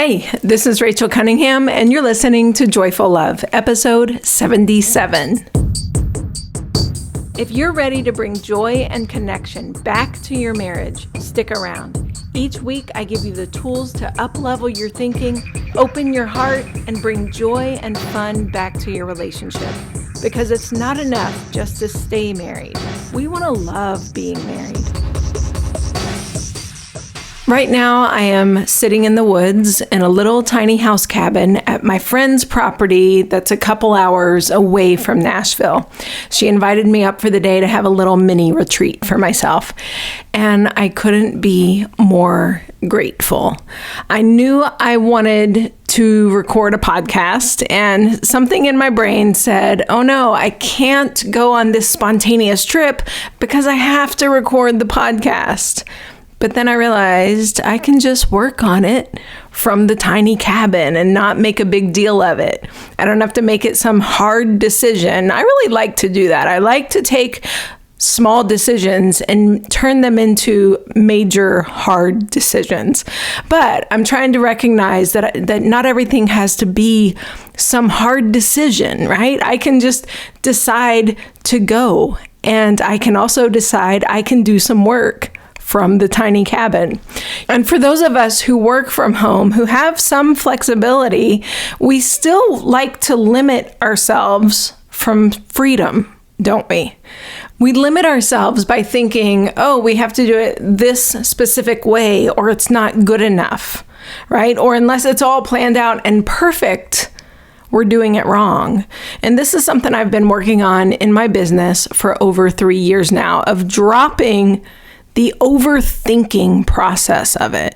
Hi, this is Rachel Cunningham, and you're listening to Joyful Love, episode 77. If you're ready to bring joy and connection back to your marriage, stick around. Each week, I give you the tools to up-level your thinking, open your heart, and bring joy and fun back to your relationship. Because it's not enough just to stay married. We want to love being married. Right now, I am sitting in the woods in a little tiny house cabin at my friend's property that's a couple hours away from Nashville. She invited me up for the day to have a little mini retreat for myself, and I couldn't be more grateful. I knew I wanted to record a podcast, and something in my brain said, oh no, I can't go on this spontaneous trip because I have to record the podcast. But then I realized I can just work on it from the tiny cabin and not make a big deal of it. I don't have to make it some hard decision. I really like to do that. I like to take small decisions and turn them into major hard decisions. But I'm trying to recognize that not everything has to be some hard decision, right? I can just decide to go, and I can also decide I can do some work from the tiny cabin. And for those of us who work from home, who have some flexibility, we still like to limit ourselves from freedom, don't we? We limit ourselves by thinking, oh, we have to do it this specific way, or it's not good enough, right? Or unless it's all planned out and perfect, we're doing it wrong. And this is something I've been working on in my business for over 3 years now, of dropping the overthinking process of it.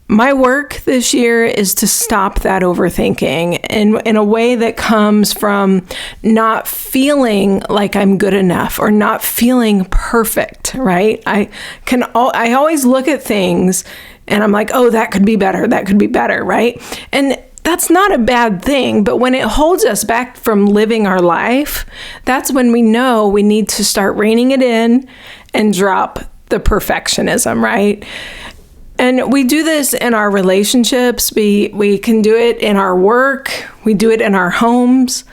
My work this year is to stop that overthinking in a way that comes from not feeling like I'm good enough or not feeling perfect, right? I always look at things and I'm like, oh, that could be better, right? And that's not a bad thing, but when it holds us back from living our life, that's when we know we need to start reining it in and drop the perfectionism, right? And we do this in our relationships. We can do it in our work. We do it in our homes.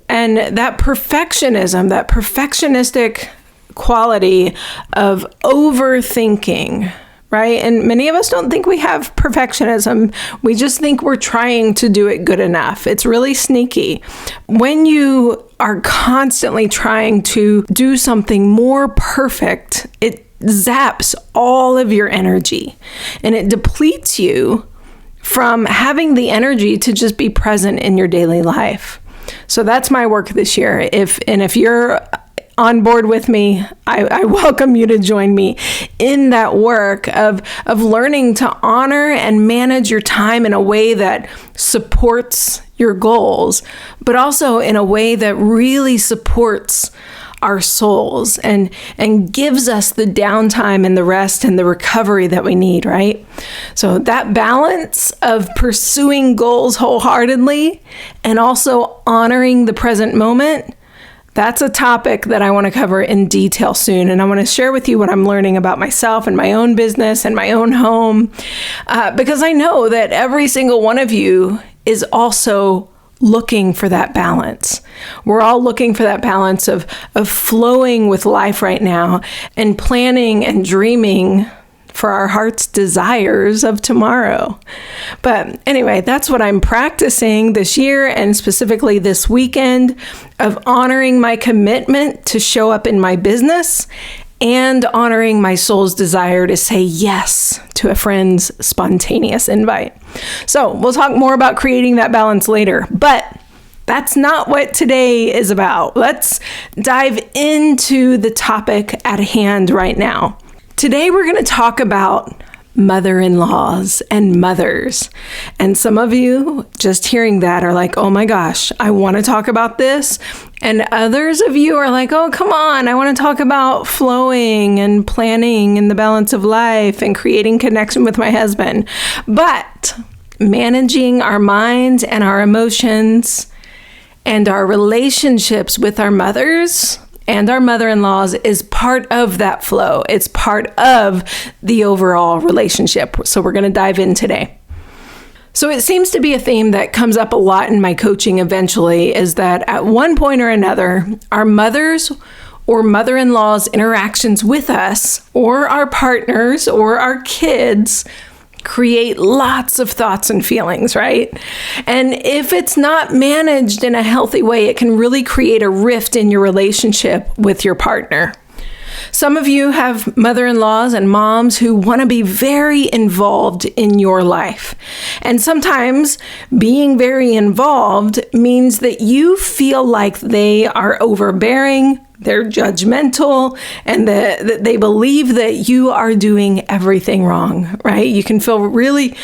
And that perfectionism, that perfectionistic quality of overthinking, right? And many of us don't think we have perfectionism. We just think we're trying to do it good enough. It's really sneaky. When you are constantly trying to do something more perfect, it zaps all of your energy and it depletes you from having the energy to just be present in your daily life. So that's my work this year. If you're on board with me, I welcome you to join me in that work of learning to honor and manage your time in a way that supports your goals, but also in a way that really supports our souls and gives us the downtime and the rest and the recovery that we need, right? So that balance of pursuing goals wholeheartedly and also honoring the present moment, that's a topic that I want to cover in detail soon. And I want to share with you what I'm learning about myself and my own business and my own home, because I know that every single one of you is also looking for that balance. We're all looking for that balance of flowing with life right now and planning and dreaming for our heart's desires of tomorrow. But anyway, that's what I'm practicing this year and specifically this weekend, of honoring my commitment to show up in my business and honoring my soul's desire to say yes to a friend's spontaneous invite. So we'll talk more about creating that balance later, but that's not what today is about. Let's dive into the topic at hand right now. Today, we're going to talk about mother-in-laws and mothers. And some of you just hearing that are like, oh my gosh, I want to talk about this. And others of you are like, oh, come on, I want to talk about flowing and planning and the balance of life and creating connection with my husband. But managing our minds and our emotions and our relationships with our mothers and our mother-in-laws is part of that flow. It's part of the overall relationship. So we're going to dive in today. So it seems to be a theme that comes up a lot in my coaching eventually, is that at one point or another, our mothers or mother-in-law's interactions with us or our partners or our kids create lots of thoughts and feelings, right? And if it's not managed in a healthy way, it can really create a rift in your relationship with your partner. Some of you have mother-in-laws and moms who want to be very involved in your life. And sometimes being very involved means that you feel like they are overbearing, they're judgmental, and that they believe that you are doing everything wrong, right? You can feel really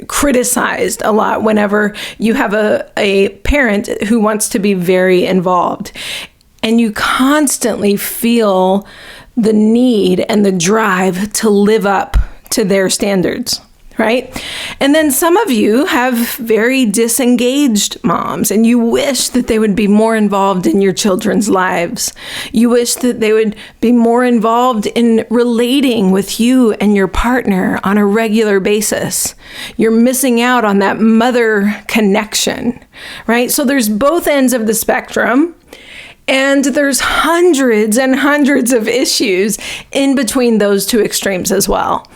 criticized a lot whenever you have a parent who wants to be very involved. And you constantly feel the need and the drive to live up to their standards, right? And then some of you have very disengaged moms, and you wish that they would be more involved in your children's lives. You wish that they would be more involved in relating with you and your partner on a regular basis. You're missing out on that mother connection, right? So there's both ends of the spectrum. And there's hundreds and hundreds of issues in between those two extremes as well.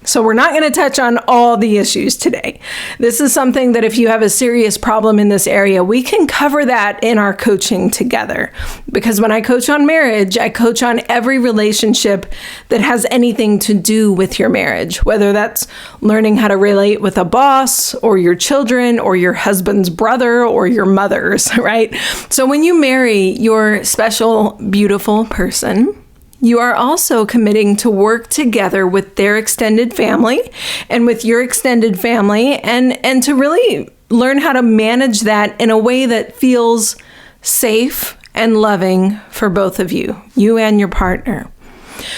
So we're not going to touch on all the issues today. This is something that if you have a serious problem in this area, we can cover that in our coaching together. Because when I coach on marriage, I coach on every relationship that has anything to do with your marriage, whether that's learning how to relate with a boss or your children or your husband's brother or your mother's, right? So when you marry your special, beautiful person, you are also committing to work together with their extended family and with your extended family and to really learn how to manage that in a way that feels safe and loving for both of you, you and your partner.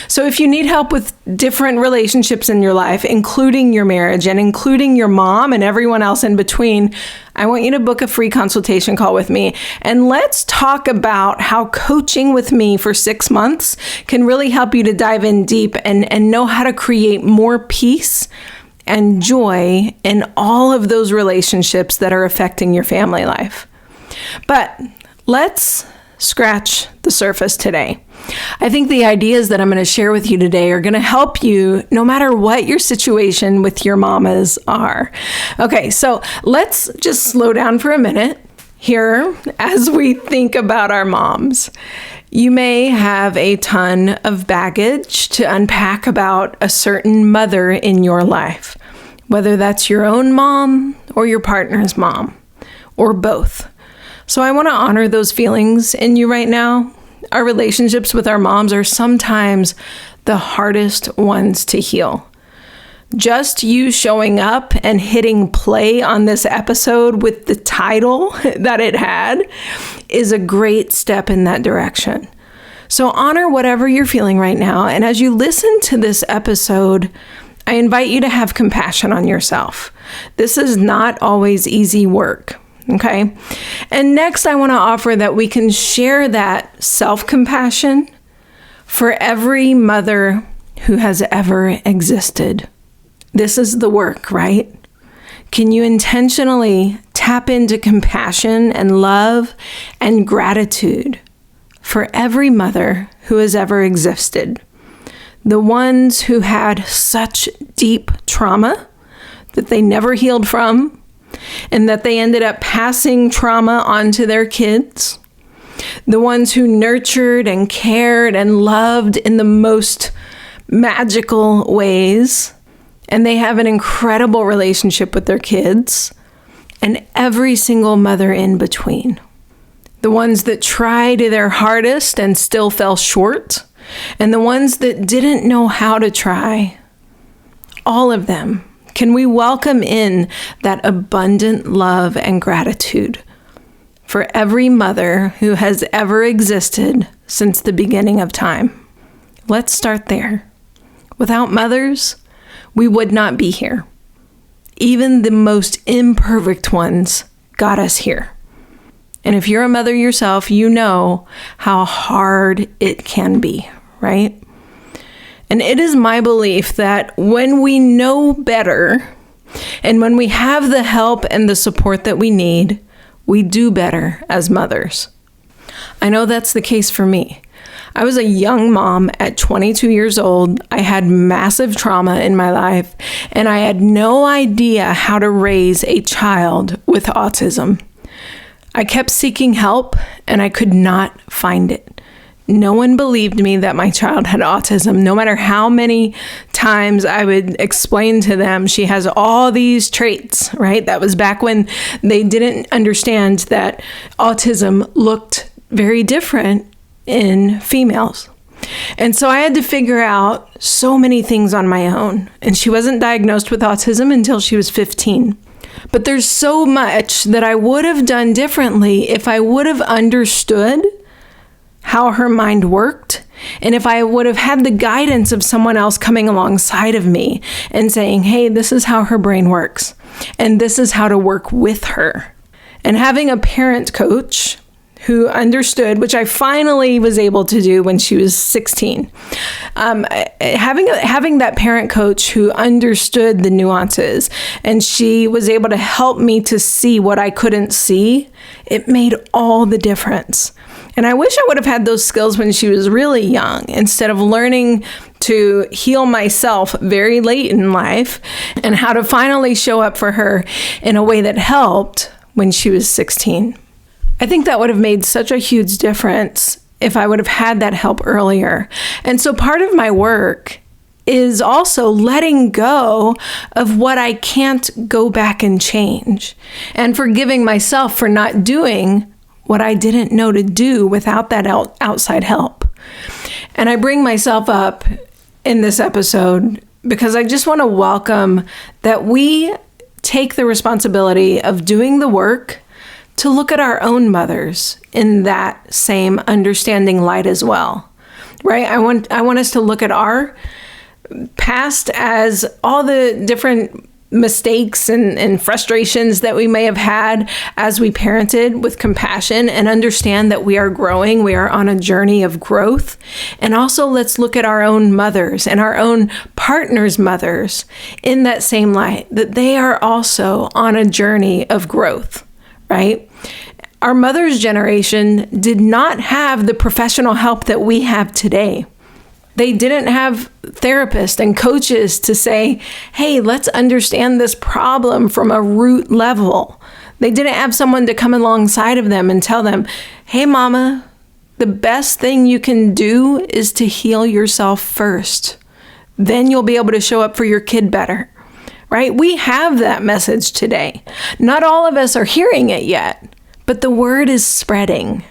So if you need help with different relationships in your life, including your marriage and including your mom and everyone else in between, I want you to book a free consultation call with me. And let's talk about how coaching with me for 6 months can really help you to dive in deep and know how to create more peace and joy in all of those relationships that are affecting your family life. But let's scratch the surface today. I think the ideas that I'm going to share with you today are going to help you no matter what your situation with your mamas are. Okay, so let's just slow down for a minute here as we think about our moms. You may have a ton of baggage to unpack about a certain mother in your life, whether that's your own mom or your partner's mom, or both. So I want to honor those feelings in you right now. Our relationships with our moms are sometimes the hardest ones to heal. Just you showing up and hitting play on this episode with the title that it had is a great step in that direction. So honor whatever you're feeling right now. And as you listen to this episode, I invite you to have compassion on yourself. This is not always easy work. Okay. And next, I want to offer that we can share that self-compassion for every mother who has ever existed. This is the work, right? Can you intentionally tap into compassion and love and gratitude for every mother who has ever existed? The ones who had such deep trauma that they never healed from, and that they ended up passing trauma onto their kids. The ones who nurtured and cared and loved in the most magical ways. And they have an incredible relationship with their kids. And every single mother in between. The ones that tried their hardest and still fell short. And the ones that didn't know how to try. All of them. Can we welcome in that abundant love and gratitude for every mother who has ever existed since the beginning of time? Let's start there. Without mothers, we would not be here. Even the most imperfect ones got us here. And if you're a mother yourself, you know how hard it can be, right? And it is my belief that when we know better, And when we have the help and the support that we need, we do better as mothers. I know that's the case for me. I was a young mom at 22 years old. I had massive trauma in my life, and I had no idea how to raise a child with autism. I kept seeking help, and I could not find it. No one believed me that my child had autism, no matter how many times I would explain to them she has all these traits, right? That was back when they didn't understand that autism looked very different in females. And so I had to figure out so many things on my own. And she wasn't diagnosed with autism until she was 15. But there's so much that I would have done differently if I would have understood how her mind worked, and if I would have had the guidance of someone else coming alongside of me and saying, hey, this is how her brain works, and this is how to work with her. And having a parent coach who understood, which I finally was able to do when she was 16. Having that parent coach who understood the nuances, and she was able to help me to see what I couldn't see, it made all the difference. And I wish I would have had those skills when she was really young, instead of learning to heal myself very late in life, and how to finally show up for her in a way that helped when she was 16. I think that would have made such a huge difference if I would have had that help earlier. And so part of my work is also letting go of what I can't go back and change, and forgiving myself for not doing what I didn't know to do without that outside help. And I bring myself up in this episode because I just want to welcome that we take the responsibility of doing the work to look at our own mothers in that same understanding light as well, right? I want us to look at our past as all the different mistakes and frustrations that we may have had as we parented, with compassion, and understand that we are growing. We are on a journey of growth. And also let's look at our own mothers and our own partners' mothers in that same light, that they are also on a journey of growth, right? Our mother's generation did not have the professional help that we have today. They didn't have therapists and coaches to say, hey, let's understand this problem from a root level. They didn't have someone to come alongside of them and tell them, hey, mama, the best thing you can do is to heal yourself first. Then you'll be able to show up for your kid better, right? We have that message today. Not all of us are hearing it yet, but the word is spreading.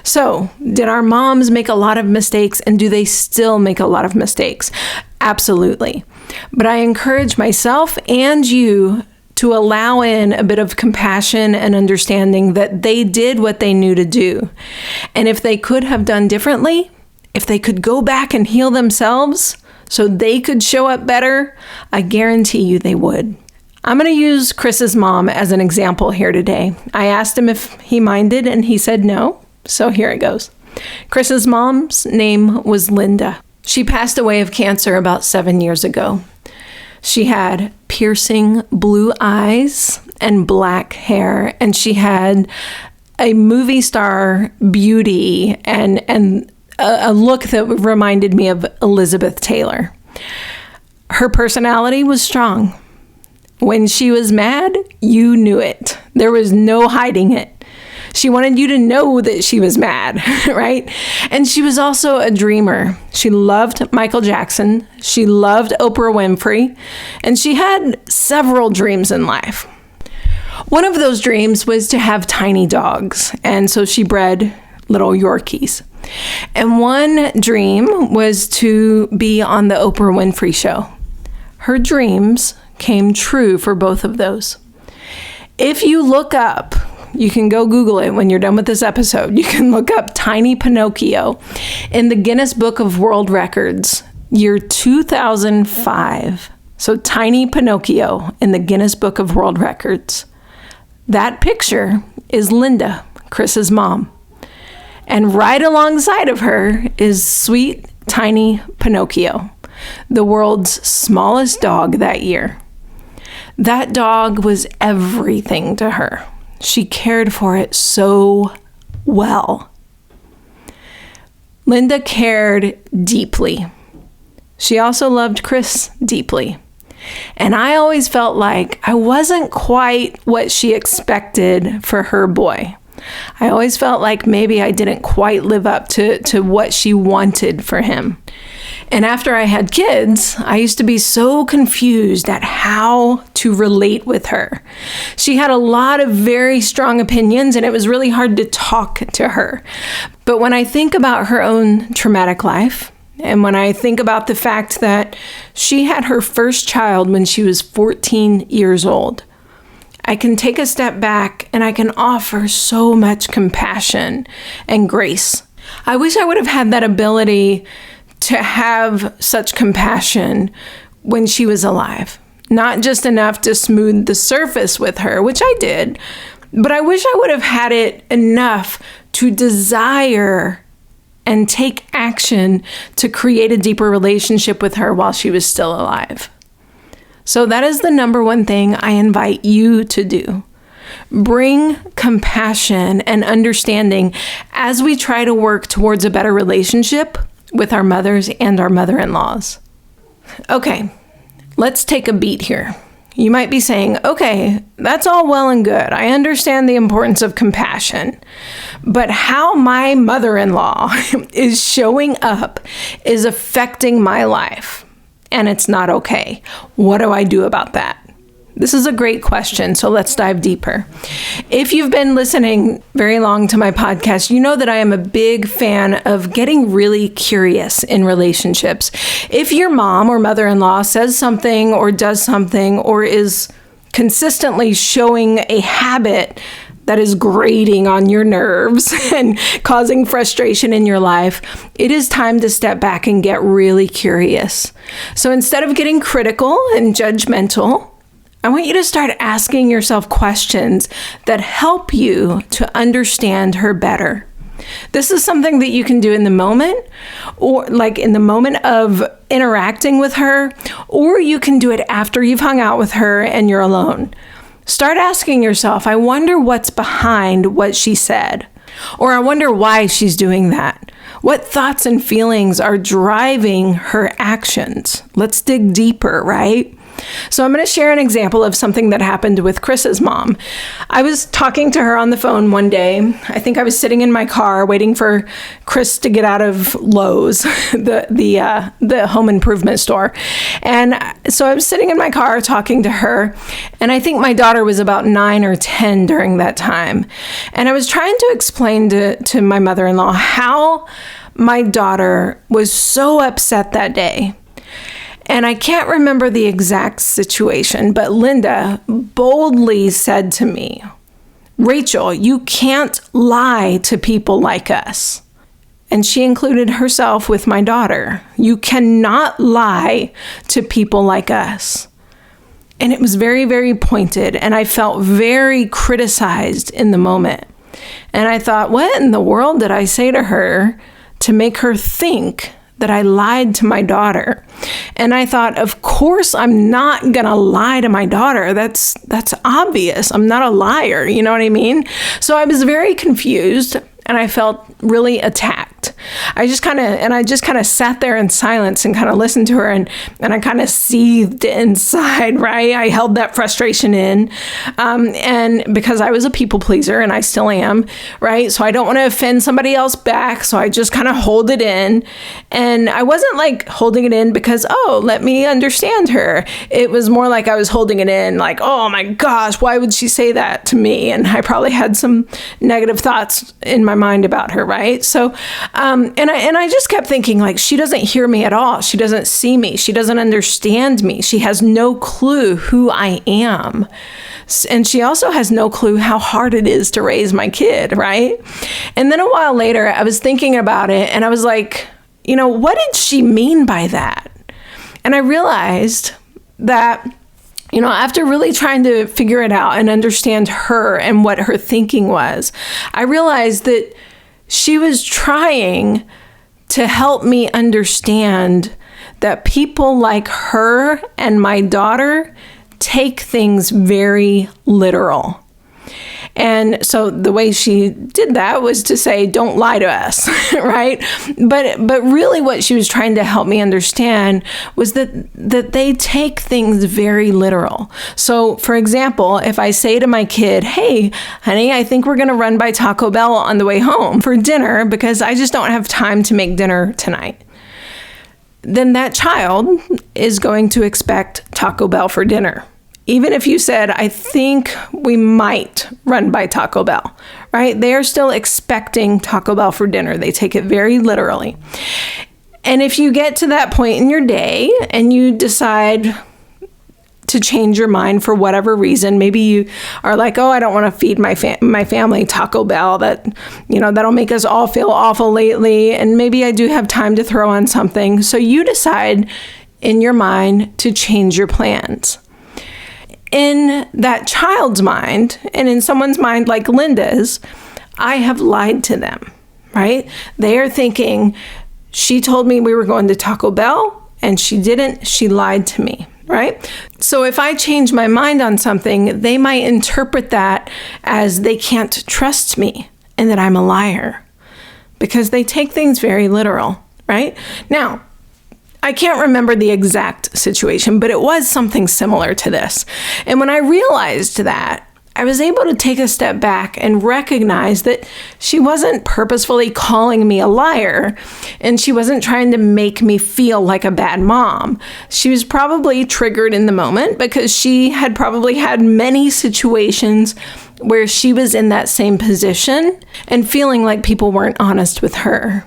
So, did our moms make a lot of mistakes, and do they still make a lot of mistakes? Absolutely. But I encourage myself and you to allow in a bit of compassion and understanding that they did what they knew to do. And if they could have done differently, if they could go back and heal themselves so they could show up better, I guarantee you they would. I'm going to use Chris's mom as an example here today. I asked him if he minded, and he said no. So here it goes. Chris's mom's name was Linda. She passed away of cancer about 7 years ago. She had piercing blue eyes and black hair, and she had a movie star beauty and a look that reminded me of Elizabeth Taylor. Her personality was strong. When she was mad, you knew it. There was no hiding it. She wanted you to know that she was mad, right? And she was also a dreamer. She loved Michael Jackson. She loved Oprah Winfrey. And she had several dreams in life. One of those dreams was to have tiny dogs. And so she bred little Yorkies. And one dream was to be on the Oprah Winfrey show. Her dreams came true for both of those. If you look up, you can go Google it when you're done with this episode. You can look up Tiny Pinocchio in the Guinness Book of World Records, year 2005. So Tiny Pinocchio in the Guinness Book of World Records. That picture is Linda, Chris's mom. And right alongside of her is sweet, tiny Pinocchio, the world's smallest dog that year. That dog was everything to her. She cared for it so well. Linda cared deeply. She also loved Chris deeply. And I always felt like I wasn't quite what she expected for her boy. I always felt like maybe I didn't quite live up to what she wanted for him. And after I had kids, I used to be so confused at how to relate with her. She had a lot of very strong opinions, and it was really hard to talk to her. But when I think about her own traumatic life, and when I think about the fact that she had her first child when she was 14 years old, I can take a step back and I can offer so much compassion and grace. I wish I would have had that ability to have such compassion when she was alive. Not just enough to smooth the surface with her, which I did, but I wish I would have had it enough to desire and take action to create a deeper relationship with her while she was still alive. So that is the number one thing I invite you to do. Bring compassion and understanding as we try to work towards a better relationship with our mothers and our mother-in-laws. Okay, let's take a beat here. You might be saying, okay, that's all well and good. I understand the importance of compassion, but how my mother-in-law is showing up is affecting my life, and it's not okay. What do I do about that? This is a great question, so let's dive deeper. If you've been listening very long to my podcast, you know that I am a big fan of getting really curious in relationships. If your mom or mother-in-law says something or does something or is consistently showing a habit that is grating on your nerves and causing frustration in your life, it is time to step back and get really curious. So instead of getting critical and judgmental, I want you to start asking yourself questions that help you to understand her better. This is something that you can do in the moment, or like in the moment of interacting with her, or you can do it after you've hung out with her and you're alone. Start asking yourself, I wonder what's behind what she said, or I wonder why she's doing that. What thoughts and feelings are driving her actions? Let's dig deeper, right? So I'm going to share an example of something that happened with Chris's mom. I was talking to her on the phone one day. I think I was sitting in my car waiting for Chris to get out of Lowe's, the home improvement store. And so I was sitting in my car talking to her, and I think my daughter was about 9 or 10 during that time. And I was trying to explain to my mother-in-law how my daughter was so upset that day. And I can't remember the exact situation, but Linda boldly said to me, Rachel, you can't lie to people like us. And she included herself with my daughter. You cannot lie to people like us. And it was very, very pointed, and I felt very criticized in the moment. And I thought, what in the world did I say to her to make her think that I lied to my daughter? And I thought, of course, I'm not going to lie to my daughter. That's obvious. I'm not a liar. You know what I mean? So I was very confused, and I felt really attacked. I just kind of sat there in silence and kind of listened to her, and I kind of seethed inside, right? I held that frustration in, and because I was a people pleaser, and I still am, right? So I don't want to offend somebody else back, so I just kind of hold it in, and I wasn't like holding it in because, oh, let me understand her. It was more like I was holding it in like, oh my gosh, why would she say that to me? And I probably had some negative thoughts in my mind about her, right? So, and I just kept thinking, like, she doesn't hear me at all. She doesn't see me. She doesn't understand me. She has no clue who I am. And she also has no clue how hard it is to raise my kid, right? And then a while later, I was thinking about it, and I was like, you know, what did she mean by that? And I realized that, you know, after really trying to figure it out and understand her and what her thinking was, I realized that she was trying to help me understand that people like her and my daughter take things very literal. And so the way she did that was to say, don't lie to us, right? But really what she was trying to help me understand was that they take things very literal. So for example, if I say to my kid, hey, honey, I think we're going to run by Taco Bell on the way home for dinner because I just don't have time to make dinner tonight, then that child is going to expect Taco Bell for dinner. Even if you said, I think we might run by Taco Bell, right? They are still expecting Taco Bell for dinner. They take it very literally. And if you get to that point in your day and you decide to change your mind for whatever reason, maybe you are like, oh, I don't want to feed my family Taco Bell. That'll make us all feel awful lately. And maybe I do have time to throw on something. So you decide in your mind to change your plans. In that child's mind, and in someone's mind like Linda's, I have lied to them, right? They are thinking, she told me we were going to Taco Bell, and she didn't. She lied to me, right? So if I change my mind on something, they might interpret that as they can't trust me and that I'm a liar, because they take things very literal, right? Now, I can't remember the exact situation, but it was something similar to this. And when I realized that, I was able to take a step back and recognize that she wasn't purposefully calling me a liar, and she wasn't trying to make me feel like a bad mom. She was probably triggered in the moment because she had probably had many situations where she was in that same position and feeling like people weren't honest with her.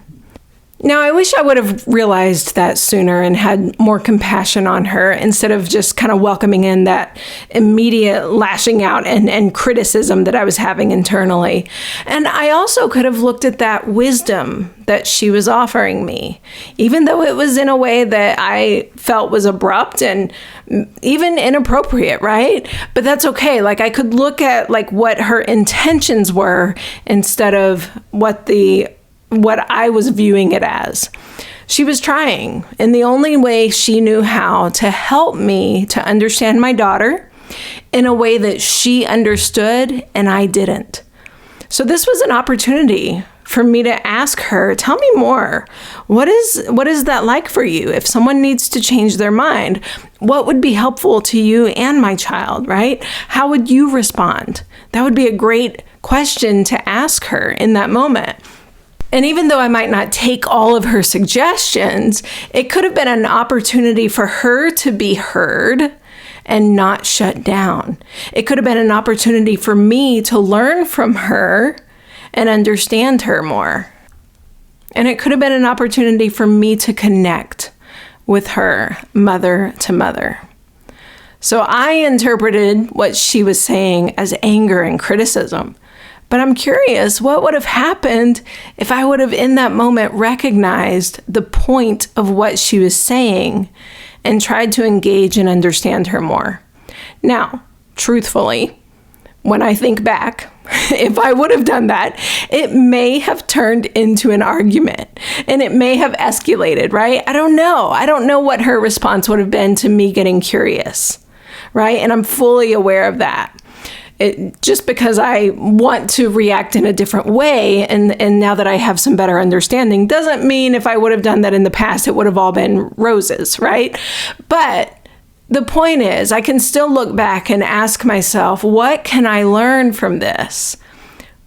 Now, I wish I would have realized that sooner and had more compassion on her instead of just kind of welcoming in that immediate lashing out and criticism that I was having internally. And I also could have looked at that wisdom that she was offering me, even though it was in a way that I felt was abrupt and even inappropriate, right? But that's okay. Like, I could look at like what her intentions were instead of what I was viewing it as. She was trying, in the only way she knew how, to help me to understand my daughter in a way that she understood and I didn't. So this was an opportunity for me to ask her, tell me more. What is that like for you? If someone needs to change their mind, what would be helpful to you and my child, right? How would you respond? That would be a great question to ask her in that moment. And even though I might not take all of her suggestions, it could have been an opportunity for her to be heard and not shut down. It could have been an opportunity for me to learn from her and understand her more. And it could have been an opportunity for me to connect with her mother to mother. So I interpreted what she was saying as anger and criticism. But I'm curious, what would have happened if I would have in that moment recognized the point of what she was saying and tried to engage and understand her more? Now, truthfully, when I think back, if I would have done that, it may have turned into an argument and it may have escalated, right? I don't know. I don't know what her response would have been to me getting curious, right? And I'm fully aware of that. Just because I want to react in a different way and now that I have some better understanding doesn't mean if I would have done that in the past, it would have all been roses, right? But the point is, I can still look back and ask myself, what can I learn from this?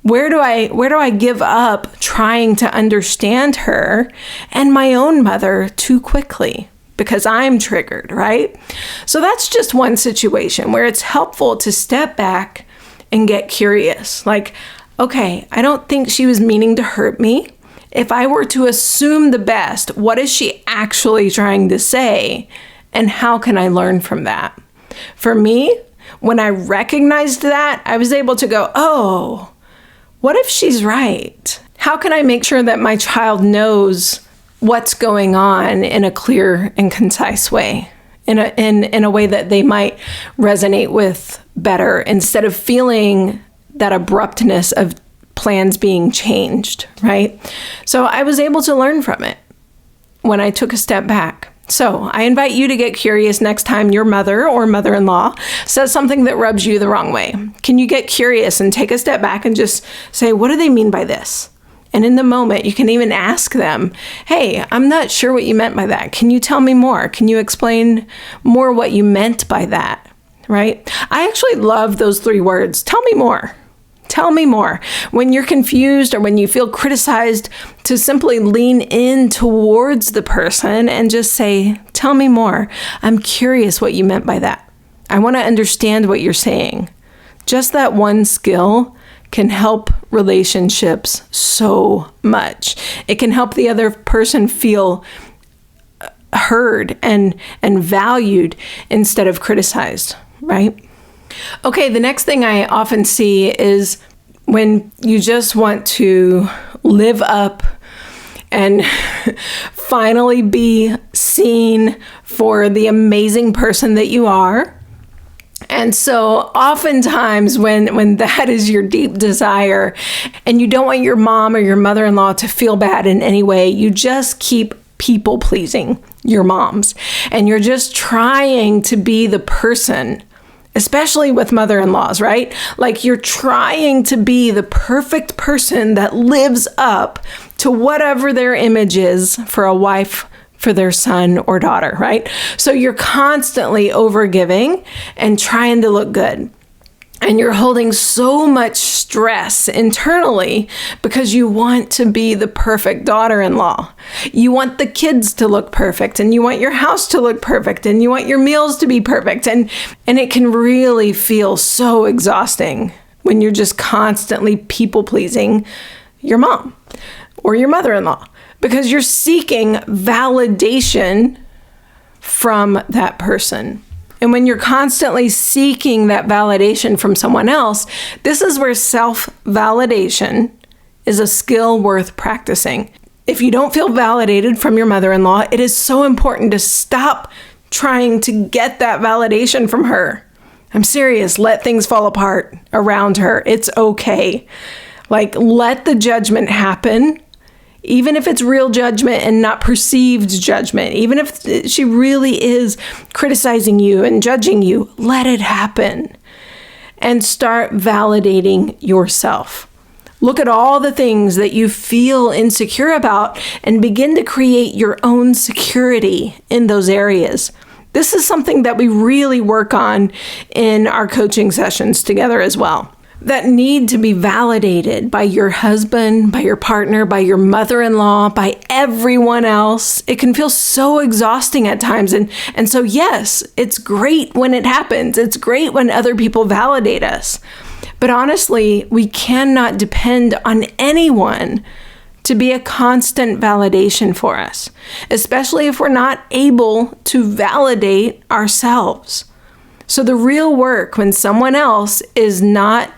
Where do I give up trying to understand her and my own mother too quickly? Because I'm triggered, right? So that's just one situation where it's helpful to step back and get curious. Like, okay, I don't think she was meaning to hurt me. If I were to assume the best, what is she actually trying to say? And how can I learn from that? For me, when I recognized that, I was able to go, oh, what if she's right? How can I make sure that my child knows what's going on in a clear and concise way, in a way that they might resonate with better, instead of feeling that abruptness of plans being changed, right? So I was able to learn from it when I took a step back So I invite you to get curious next time your mother or mother-in-law says something that rubs you the wrong way. Can you get curious and take a step back and just say, what do they mean by this? And in the moment, you can even ask them, hey, I'm not sure what you meant by that. Can you tell me more? Can you explain more what you meant by that? Right? I actually love those 3 words. Tell me more. Tell me more. When you're confused or when you feel criticized, to simply lean in towards the person and just say, tell me more. I'm curious what you meant by that. I want to understand what you're saying. Just that one skill can help relationships so much. It can help the other person feel heard and valued instead of criticized, right? Okay, the next thing I often see is when you just want to live up and finally be seen for the amazing person that you are. And so oftentimes when that is your deep desire and you don't want your mom or your mother-in-law to feel bad in any way, you just keep people pleasing your moms. And you're just trying to be the person, especially with mother-in-laws, right? Like you're trying to be the perfect person that lives up to whatever their image is for a wife, for their son or daughter, right? So you're constantly overgiving and trying to look good. And you're holding so much stress internally because you want to be the perfect daughter-in-law. You want the kids to look perfect, and you want your house to look perfect, and you want your meals to be perfect. And it can really feel so exhausting when you're just constantly people-pleasing your mom or your mother-in-law because you're seeking validation from that person. And when you're constantly seeking that validation from someone else, this is where self-validation is a skill worth practicing. If you don't feel validated from your mother-in-law, it is so important to stop trying to get that validation from her. I'm serious. Let things fall apart around her. It's okay. Like, let the judgment happen. Even if it's real judgment and not perceived judgment, even if she really is criticizing you and judging you, let it happen and start validating yourself. Look at all the things that you feel insecure about and begin to create your own security in those areas. This is something that we really work on in our coaching sessions together as well. That need to be validated by your husband, by your partner, by your mother-in-law, by everyone else. It can feel so exhausting at times. And so, yes, it's great when it happens. It's great when other people validate us. But honestly, we cannot depend on anyone to be a constant validation for us, especially if we're not able to validate ourselves. So the real work when someone else is not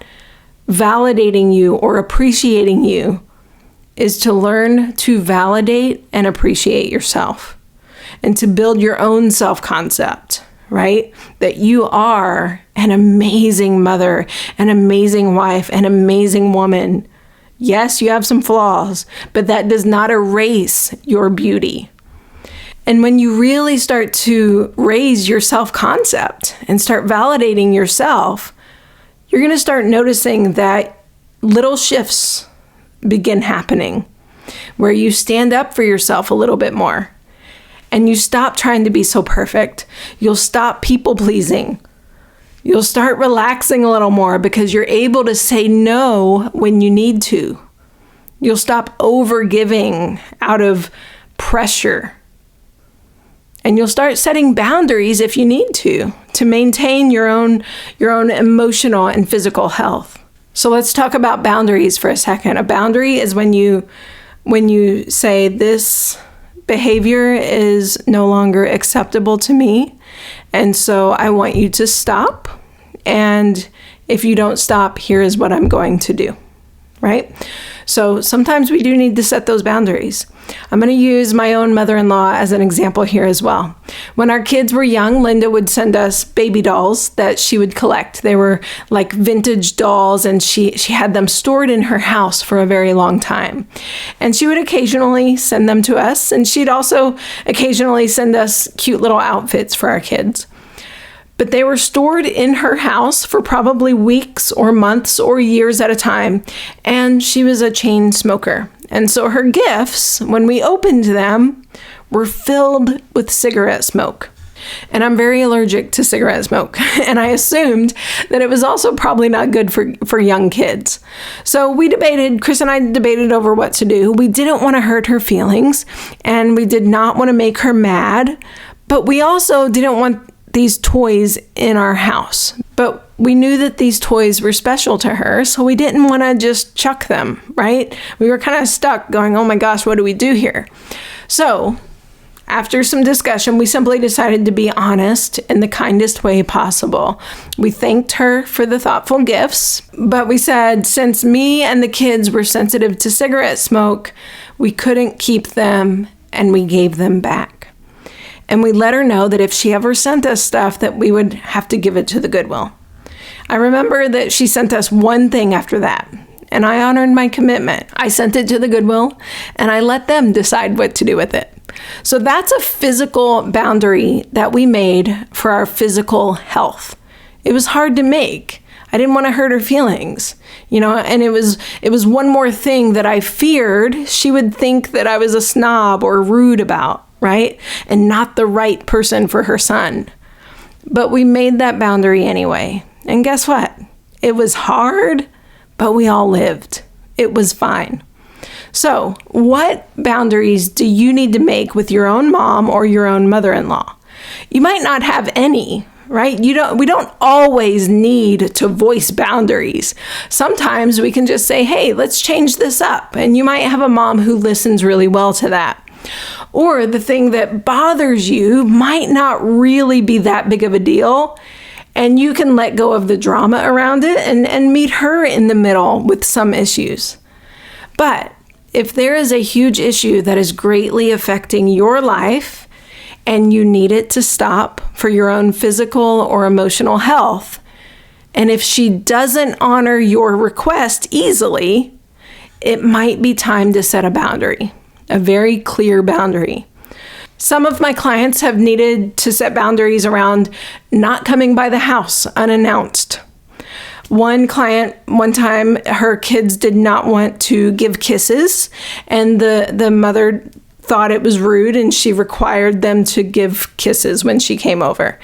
validating you or appreciating you is to learn to validate and appreciate yourself and to build your own self-concept, right? That you are an amazing mother, an amazing wife, an amazing woman. Yes, you have some flaws, but that does not erase your beauty. And when you really start to raise your self-concept and start validating yourself, you're going to start noticing that little shifts begin happening where you stand up for yourself a little bit more and you stop trying to be so perfect. You'll stop people pleasing. You'll start relaxing a little more because you're able to say no when you need to. You'll stop overgiving out of pressure. And you'll start setting boundaries if you need to maintain your own emotional and physical health. So let's talk about boundaries for a second. A boundary is when you say this behavior is no longer acceptable to me, and so I want you to stop. And if you don't stop, here is what I'm going to do. right? So sometimes we do need to set those boundaries. I'm going to use my own mother-in-law as an example here as well. When our kids were young, Linda would send us baby dolls that she would collect. They were like vintage dolls, and she had them stored in her house for a very long time. And she would occasionally send them to us, and she'd also occasionally send us cute little outfits for our kids. But they were stored in her house for probably weeks or months or years at a time, and she was a chain smoker. And so her gifts, when we opened them, were filled with cigarette smoke. And I'm very allergic to cigarette smoke, and I assumed that it was also probably not good for young kids. So Chris and I debated over what to do. We didn't want to hurt her feelings, and we did not want to make her mad, but we also didn't want these toys in our house. But we knew that these toys were special to her, so we didn't want to just chuck them, right? We were kind of stuck going, oh my gosh, what do we do here? So after some discussion, we simply decided to be honest in the kindest way possible. We thanked her for the thoughtful gifts, but we said since me and the kids were sensitive to cigarette smoke, we couldn't keep them, and we gave them back. And we let her know that if she ever sent us stuff, that we would have to give it to the Goodwill. I remember that she sent us one thing after that, and I honored my commitment. I sent it to the Goodwill, and I let them decide what to do with it. So that's a physical boundary that we made for our physical health. It was hard to make. I didn't want to hurt her feelings, and it was one more thing that I feared she would think that I was a snob or rude about, right? And not the right person for her son. But we made that boundary anyway. And guess what? It was hard, but we all lived. It was fine. So, what boundaries do you need to make with your own mom or your own mother-in-law? You might not have any, right? We don't always need to voice boundaries. Sometimes we can just say, hey, let's change this up. And you might have a mom who listens really well to that. Or the thing that bothers you might not really be that big of a deal, and you can let go of the drama around it and meet her in the middle with some issues. But if there is a huge issue that is greatly affecting your life and you need it to stop for your own physical or emotional health, and if she doesn't honor your request easily, it might be time to set a boundary. A very clear boundary. Some of my clients have needed to set boundaries around not coming by the house unannounced. One client, one time, her kids did not want to give kisses, and the mother thought it was rude, and she required them to give kisses when she came over.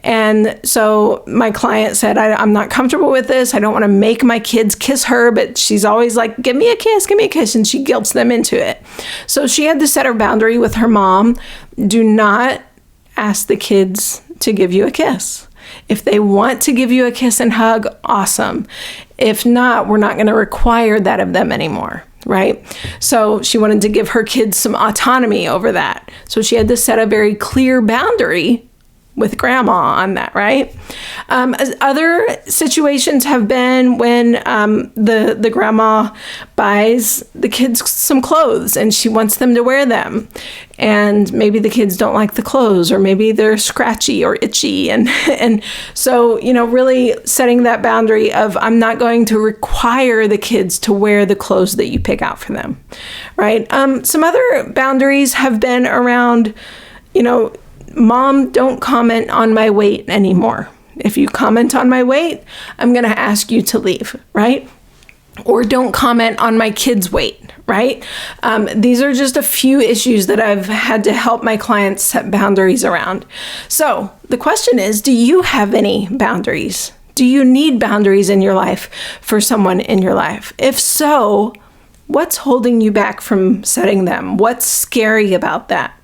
And so my client said, I'm not comfortable with this. I don't want to make my kids kiss her, but she's always like, give me a kiss, and she guilts them into it. So she had to set her boundary with her mom. Do not ask the kids to give you a kiss. If they want to give you a kiss and hug, awesome. If not, we're not going to require that of them anymore. Right? So she wanted to give her kids some autonomy over that. So she had to set a very clear boundary with grandma on that, right? Other situations have been when the grandma buys the kids some clothes and she wants them to wear them. And maybe the kids don't like the clothes, or maybe they're scratchy or itchy. And so, really setting that boundary of, I'm not going to require the kids to wear the clothes that you pick out for them, right? Some other boundaries have been around, Mom, don't comment on my weight anymore. If you comment on my weight, I'm going to ask you to leave, right? Or don't comment on my kids' weight, right? These are just a few issues that I've had to help my clients set boundaries around. So the question is, do you have any boundaries? Do you need boundaries in your life for someone in your life? If so, what's holding you back from setting them? What's scary about that?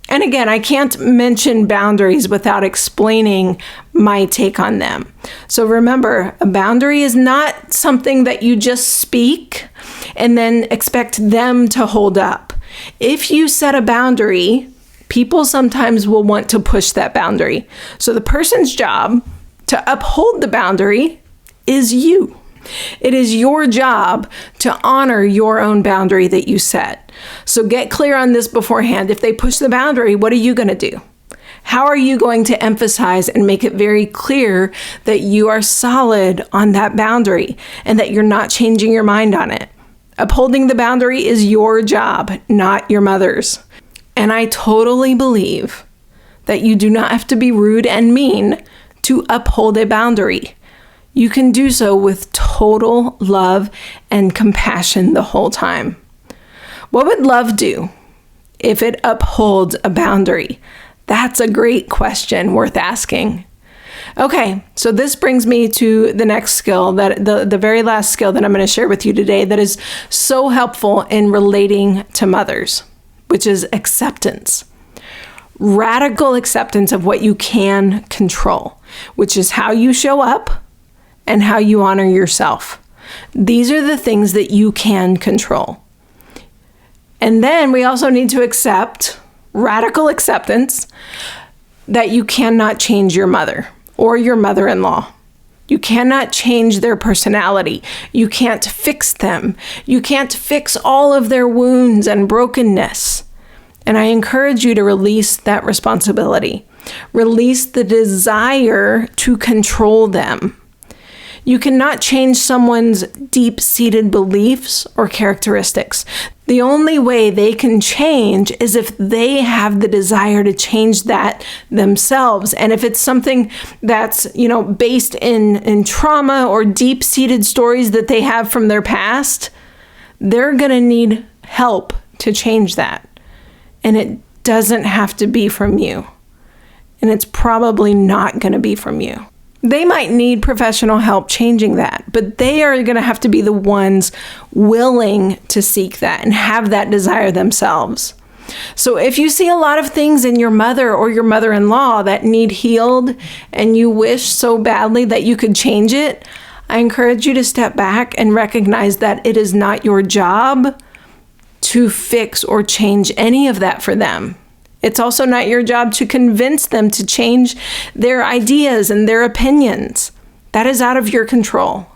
And again, I can't mention boundaries without explaining my take on them. So remember, a boundary is not something that you just speak and then expect them to hold up. If you set a boundary, people sometimes will want to push that boundary. So the person's job to uphold the boundary is you. It is your job to honor your own boundary that you set. So get clear on this beforehand. If they push the boundary, what are you going to do? How are you going to emphasize and make it very clear that you are solid on that boundary and that you're not changing your mind on it? Upholding the boundary is your job, not your mother's. And I totally believe that you do not have to be rude and mean to uphold a boundary. You can do so with total love and compassion the whole time. What would love do if it upholds a boundary? That's a great question worth asking. Okay, so this brings me to the next skill, that the very last skill that I'm going to share with you today that is so helpful in relating to mothers, which is acceptance. Radical acceptance of what you can control, which is how you show up and how you honor yourself. These are the things that you can control. And then we also need to accept radical acceptance that you cannot change your mother or your mother-in-law. You cannot change their personality. You can't fix them. You can't fix all of their wounds and brokenness. And I encourage you to release that responsibility. Release the desire to control them. You cannot change someone's deep-seated beliefs or characteristics. The only way they can change is if they have the desire to change that themselves. And if it's something that's, based in trauma or deep-seated stories that they have from their past, they're going to need help to change that. And it doesn't have to be from you. And it's probably not going to be from you. They might need professional help changing that, but they are going to have to be the ones willing to seek that and have that desire themselves. So if you see a lot of things in your mother or your mother-in-law that need healed and you wish so badly that you could change it, I encourage you to step back and recognize that it is not your job to fix or change any of that for them. It's also not your job to convince them to change their ideas and their opinions. That is out of your control.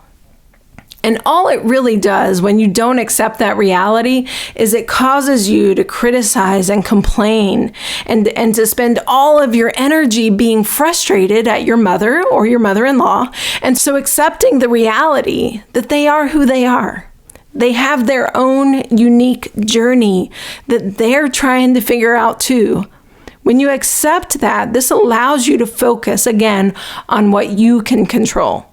And all it really does when you don't accept that reality is it causes you to criticize and complain and to spend all of your energy being frustrated at your mother or your mother-in-law. And so accepting the reality that they are who they are. They have their own unique journey that they're trying to figure out too. When you accept that, this allows you to focus again on what you can control.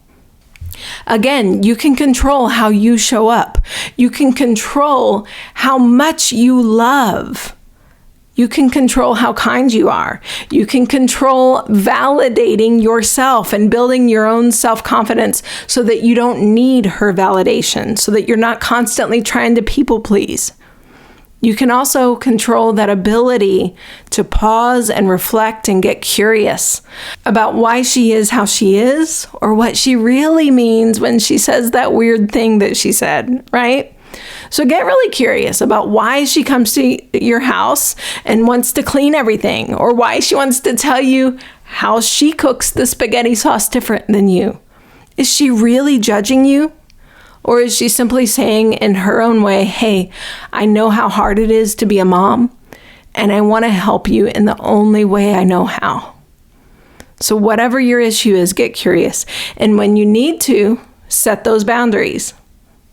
Again, you can control how you show up. You can control how much you love. You can control how kind you are. You can control validating yourself and building your own self-confidence so that you don't need her validation, so that you're not constantly trying to people please. You can also control that ability to pause and reflect and get curious about why she is how she is or what she really means when she says that weird thing that she said, right? So get really curious about why she comes to your house and wants to clean everything, or why she wants to tell you how she cooks the spaghetti sauce different than you. Is she really judging you? Or is she simply saying in her own way, hey, I know how hard it is to be a mom, and I want to help you in the only way I know how. So whatever your issue is, get curious. And when you need to, set those boundaries.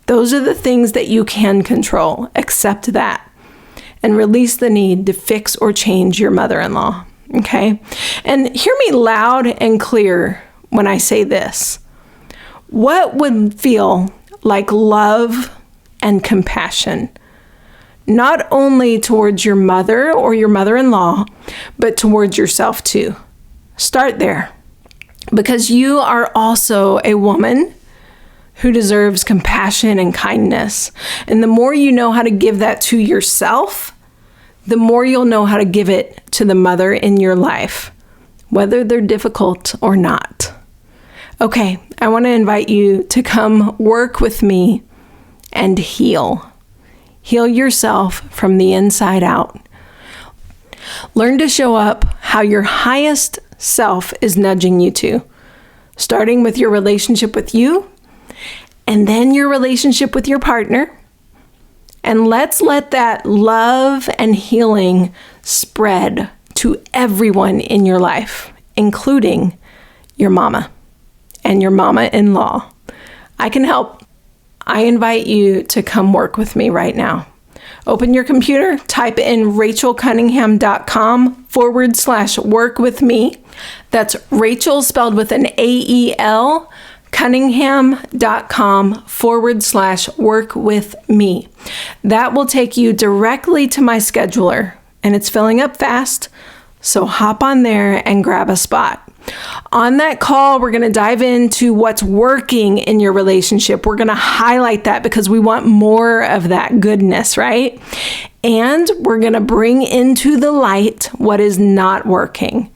Those are the things that you can control. Accept that and release the need to fix or change your mother-in-law, okay? And hear me loud and clear when I say this. What would feel like love and compassion, not only towards your mother or your mother-in-law, but towards yourself too? Start there, because you are also a woman who deserves compassion and kindness. And the more you know how to give that to yourself, the more you'll know how to give it to the mother in your life, whether they're difficult or not. Okay, I want to invite you to come work with me and heal. Heal yourself from the inside out. Learn to show up how your highest self is nudging you to, starting with your relationship with you and then your relationship with your partner. And let's let that love and healing spread to everyone in your life, including your mama and your mama-in-law. I can help. I invite you to come work with me right now. Open your computer, type in rachelcunningham.com/work with me. That's Rachel spelled with an AEL, cunningham.com/work with me. That will take you directly to my scheduler, and it's filling up fast, so hop on there and grab a spot. On that call, we're going to dive into what's working in your relationship. We're going to highlight that because we want more of that goodness, right? And we're going to bring into the light what is not working.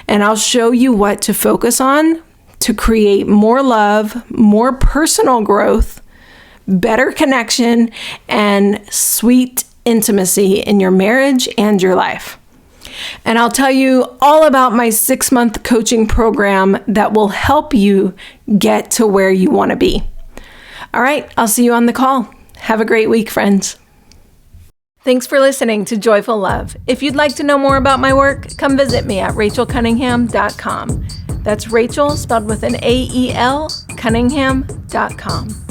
And I'll show you what to focus on to create more love, more personal growth, better connection, and sweet intimacy in your marriage and your life. And I'll tell you all about my 6-month coaching program that will help you get to where you want to be. All right, I'll see you on the call. Have a great week, friends. Thanks for listening to Joyful Love. If you'd like to know more about my work, come visit me at rachelcunningham.com. That's Rachel spelled with an AEL, cunningham.com.